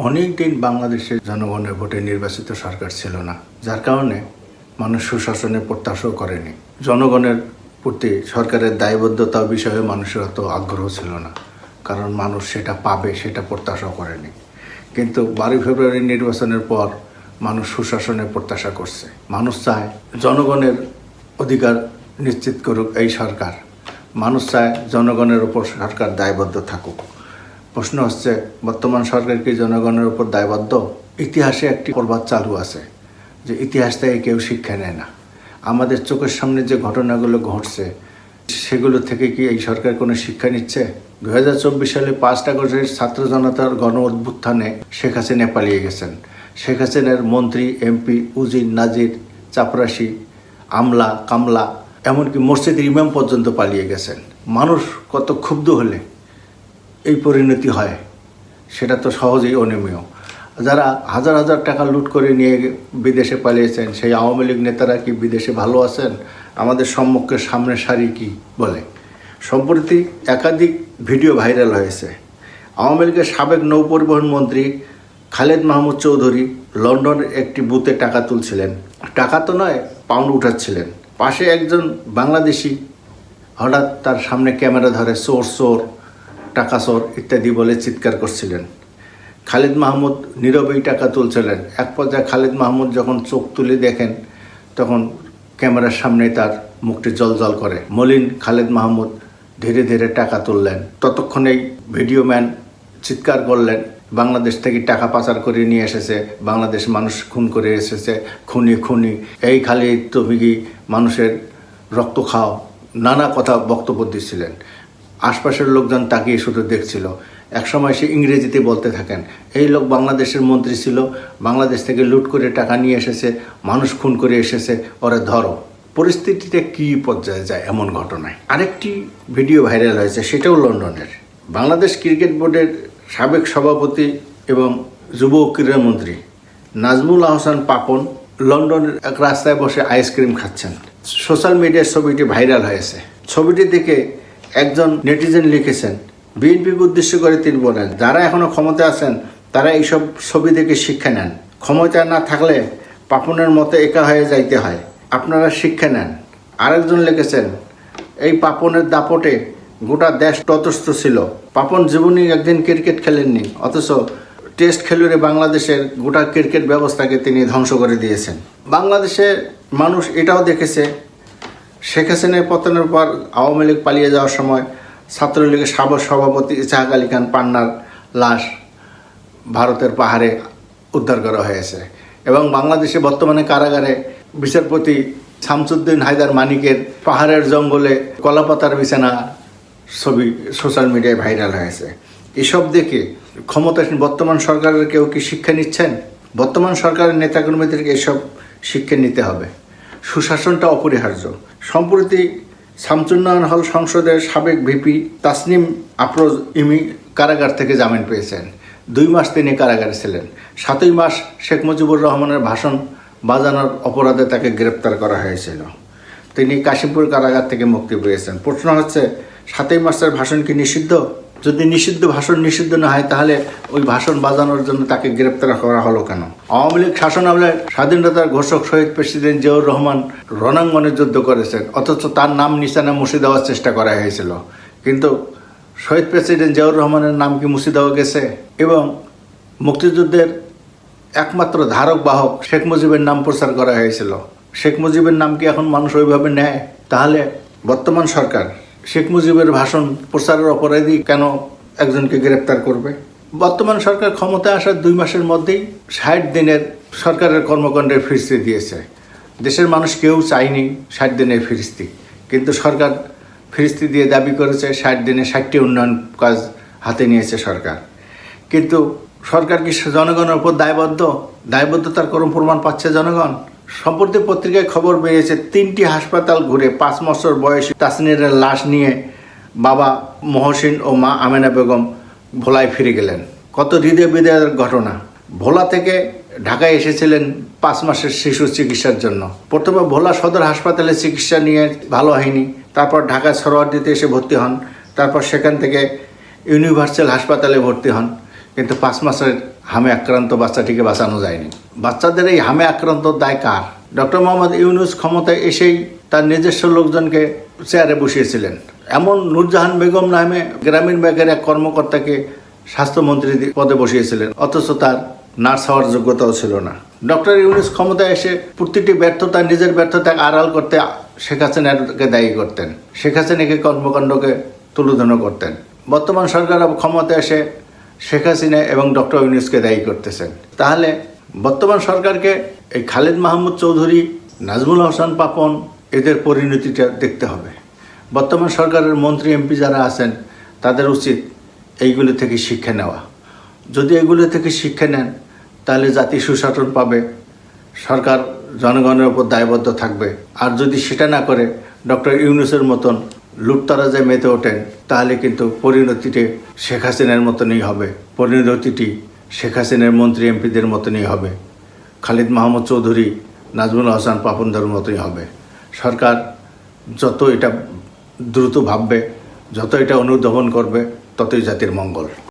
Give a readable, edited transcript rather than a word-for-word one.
অনেক দিন বাংলাদেশের জনগণের ভোটে নির্বাচিত সরকার ছিল না, যার কারণে মানুষ সুশাসনের প্রত্যাশাও করেনি। জনগণের প্রতি সরকারের দায়বদ্ধতা বিষয়ে মানুষের অত আগ্রহ ছিল না, কারণ মানুষ সেটা পাবে সেটা প্রত্যাশাও করেনি। কিন্তু 12 ফেব্রুয়ারি নির্বাচনের পর মানুষ সুশাসনের প্রত্যাশা করছে। মানুষ চায় জনগণের অধিকার নিশ্চিত করুক এই সরকার। মানুষ চায় জনগণের উপর সরকার দায়বদ্ধ থাকুক। প্রশ্ন হচ্ছে, বর্তমান সরকার কি জনগণের উপর দায়বদ্ধ? ইতিহাসে একটি প্রবাদ চালু আছে যে ইতিহাস থেকে কেউ শিক্ষা নেয় না। আমাদের চোখের সামনে যে ঘটনাগুলো ঘটছে সেগুলো থেকে কি এই সরকার কোনো শিক্ষা নিচ্ছে? 2024 সালে 5 আগস্টের ছাত্র জনতার গণ অভ্যুত্থানে শেখ হাসিনা পালিয়ে গেছেন। শেখ হাসিনার মন্ত্রী, এমপি, উজির, নাজির, চাপরাশি, আমলা, কামলা, এমনকি মসজিদের ইমাম পর্যন্ত পালিয়ে গেছেন। মানুষ কত ক্ষুব্ধ হলে এই পরিণতি হয় সেটা তো সহজেই অনিমেয়। যারা হাজার হাজার টাকা লুট করে নিয়ে বিদেশে পালিয়েছেন সেই আওয়ামী লীগ নেতারা কি বিদেশে ভালো আছেন? আমাদের সম্মুখে সামনের সারি কি বলে? সম্প্রতি একাধিক ভিডিও ভাইরাল হয়েছে। আওয়ামী লীগের সাবেক নৌ পরিবহন মন্ত্রী খালেদ মাহমুদ চৌধুরী লন্ডনের একটি বুথে টাকা তুলছিলেন। টাকা তো নয়, পাউন্ড উঠাচ্ছিলেন। পাশে একজন বাংলাদেশি হঠাৎ তার সামনে ক্যামেরা ধরে চোর চোর, টাকা চোর ইত্যাদি বলে চিৎকার করছিলেন। খালেদ মাহমুদ নীরবেই টাকা তুলছিলেন। এক পর্যায়ে খালেদ মাহমুদ যখন চোখ তুলে দেখেন তখন ক্যামেরার সামনে তার মুখটি জলজল করে। মলিন খালেদ মাহমুদ ধীরে ধীরে টাকা তুললেন। ততক্ষণেই ভিডিও ম্যান চিৎকার করলেন, বাংলাদেশ থেকে টাকা পাচার করে নিয়ে এসেছে, বাংলাদেশ মানুষ খুন করে এসেছে, খুনি খুনি, এই খালি তুমি কি মানুষের রক্ত খাও, নানা কথা বক্তব্য দিচ্ছিলেন। আশপাশের লোকজন তাকিয়ে শুধু দেখছিল। একসময় সে ইংরেজিতে বলতে থাকেন, এই লোক বাংলাদেশের মন্ত্রী ছিল, বাংলাদেশ থেকে লুট করে টাকা নিয়ে এসেছে, মানুষ খুন করে এসেছে, ওরা ধরো। পরিস্থিতিটা কী পর্যায়ে যায় এমন ঘটনায়। আরেকটি ভিডিও ভাইরাল হয়েছে, সেটাও লন্ডনের। বাংলাদেশ ক্রিকেট বোর্ডের সাবেক সভাপতি এবং যুব ক্রীড়ামন্ত্রী নাজমুল আহসান পাপন লন্ডনের এক রাস্তায় বসে আইসক্রিম খাচ্ছেন। সোশ্যাল মিডিয়ায় ছবিটি ভাইরাল হয়েছে। ছবিটি দেখে একজন নেটিজেন লিখেছেন, বিএনপিকে উদ্দেশ্য করে তিনি বলেন, যারা এখনো ক্ষমতা আছেন তারা এইসব ছবি দেখে শিক্ষা নেন। ক্ষমতা না থাকলে পাপনের মতো একা হয়ে যাইতে হয়, আপনারা শিক্ষা নেন। আরেকজন লিখেছেন, এই পাপনের দাপটে গোটা দেশ তটস্থ ছিল। পাপন জীবনে একদিন ক্রিকেট খেলেননি, অথচ টেস্ট খেলুড়ে বাংলাদেশের গোটা ক্রিকেট ব্যবস্থাকে তিনি ধ্বংস করে দিয়েছেন। বাংলাদেশে মানুষ এটাও দেখেছে, শেখ হাসিনার পতনের পর আওয়ামী লীগ পালিয়ে যাওয়ার সময় ছাত্রলীগের সাবেক সভাপতি ইসহাক আলী খান পান্নার লাশ ভারতের পাহাড়ে উদ্ধার করা হয়েছে এবং বাংলাদেশে বর্তমানে কারাগারে বিচারপতি শামসুদ্দিন হায়দার মানিকের পাহাড়ের জঙ্গলে কলাপাতার বিছানা ছবি সোশ্যাল মিডিয়ায় ভাইরাল হয়েছে। এসব দেখে ক্ষমতাসীন বর্তমান সরকারের কেউ কি শিক্ষা নিচ্ছেন? বর্তমান সরকারের নেতাকর্মীদেরকে এসব শিক্ষা নিতে হবে। সুশাসনটা অপরিহার্য। সম্প্রতি শামসুন্নাহার হল সংসদের সাবেক ভিপি তাসনিম আফরোজ ইমি কারাগার থেকে জামিন পেয়েছেন। 2 মাস তিনি কারাগারে ছিলেন। 7ই মার্চ শেখ মুজিবুর রহমানের ভাষণ বাজানোর অপরাধে তাকে গ্রেপ্তার করা হয়েছিল। তিনি কাশিমপুর কারাগার থেকে মুক্তি পেয়েছেন। প্রশ্ন হচ্ছে, 7ই মার্চের ভাষণ কি নিষিদ্ধ? যদি নিষিদ্ধ ভাষণ নিষিদ্ধ না হয় তাহলে ওই ভাষণ বাজানোর জন্য তাকে গ্রেপ্তার করা হলো কেন? আওয়ামী লীগ শাসন আমলে স্বাধীনতার ঘোষক শহীদ প্রেসিডেন্ট জিয়াউর রহমান রণাঙ্গনে যুদ্ধ করেছেন, অথচ তার নাম নিশানা মুছে দেওয়ার চেষ্টা করা হয়েছিল। কিন্তু শহীদ প্রেসিডেন্ট জিয়াউর রহমানের নাম কি মুছে দেওয়া গেছে? এবং মুক্তিযুদ্ধের একমাত্র ধারক বাহক শেখ মুজিবের নাম প্রচার করা হয়েছিল। শেখ মুজিবের নাম কি এখন মানুষ ওইভাবে নেয়? তাহলে বর্তমান সরকার শেখ মুজিবের ভাষণ প্রচারের অপরাধী কেন একজনকে গ্রেপ্তার করবে? বর্তমান সরকার ক্ষমতায় আসার 2 মাসের মধ্যেই 60 দিনের সরকারের কর্মকাণ্ডের ফিরিস্তি দিয়েছে। দেশের মানুষ কেউ চায়নি 60 দিনের ফিরিস্তি, কিন্তু সরকার ফিরিস্তি দিয়ে দাবি করেছে 60 দিনে 60টি উন্নয়ন কাজ হাতে নিয়েছে সরকার। কিন্তু সরকার কি জনগণের উপর দায়বদ্ধ? দায়বদ্ধতার কোনো প্রমাণ পাচ্ছে জনগণ? সম্প্রতি পত্রিকায় খবর বেরিয়েছে, 3টি হাসপাতাল ঘুরে 5 বছর বয়সী তাসনিরের লাশ নিয়ে বাবা মহসিন ও মা আমেনা বেগম ভোলায় ফিরে গেলেন। কত হৃদয় বিদায়ের ঘটনা। ভোলা থেকে ঢাকায় এসেছিলেন 5 মাসের শিশু চিকিৎসার জন্য। প্রথমে ভোলা সদর হাসপাতালে চিকিৎসা নিয়ে ভালো হয়নি, তারপর ঢাকা সরোয়ার্দিতে এসে ভর্তি হন, তারপর সেখান থেকে ইউনিভার্সাল হাসপাতালে ভর্তি হন। কিন্তু 5 মাসের হামে আক্রান্ত বাচ্চাটিকে বাঁচানো যায়নি। বাচ্চাদের এই হামে আক্রান্ত দায় কার? ডক্টর মোহাম্মদ ইউনূস ক্ষমতায় এসেই তার নিজস্ব লোকজনকে চেয়ারে বসিয়েছিলেন। এমন নূরজাহান বেগম নামে গ্রামীণ ব্যাংকের এক কর্মকর্তাকে স্বাস্থ্যমন্ত্রী পদে বসিয়েছিলেন, অথচ তার নার্স হওয়ার যোগ্যতাও ছিল না। ডক্টর ইউনূস ক্ষমতায় এসে প্রতিটি ব্যর্থতা, নিজের ব্যর্থতা আড়াল করতে শেখ হাসিনাকে দায়ী করতেন, শেখ হাসিনাকে কর্মকাণ্ডকে তুলোধনা করতেন। বর্তমান সরকার ক্ষমতায় এসে শেখ হাসিনা এবং ডক্টর ইউনূসকে দায়ী করতেছেন। তাহলে বর্তমান সরকারকে এই খালেদ মাহমুদ চৌধুরী, নাজমুল হাসান পাপন এদের পরিণতিটা দেখতে হবে। বর্তমান সরকারের মন্ত্রী এমপি যারা আছেন তাদের উচিত এইগুলো থেকে শিক্ষা নেওয়া। যদি এগুলো থেকে শিক্ষা নেন তাহলে জাতি সুশাসন পাবে, সরকার জনগণের উপর দায়বদ্ধ থাকবে। আর যদি সেটা না করে ডক্টর ইউনূসের মতন লুটতরাজে মেতে ওঠেন তাহলে কিন্তু পরিণতিটি শেখ হাসিনার মতনই হবে, পরিণতিটি শেখ হাসিনার মন্ত্রী এমপিদের মতনই হবে, খালিদ মাহমুদ চৌধুরী, নাজমুল হাসান পাপনদের মতোই হবে। সরকার যত এটা দ্রুত ভাববে, যত এটা অনুধাবন করবে, ততই জাতির মঙ্গল।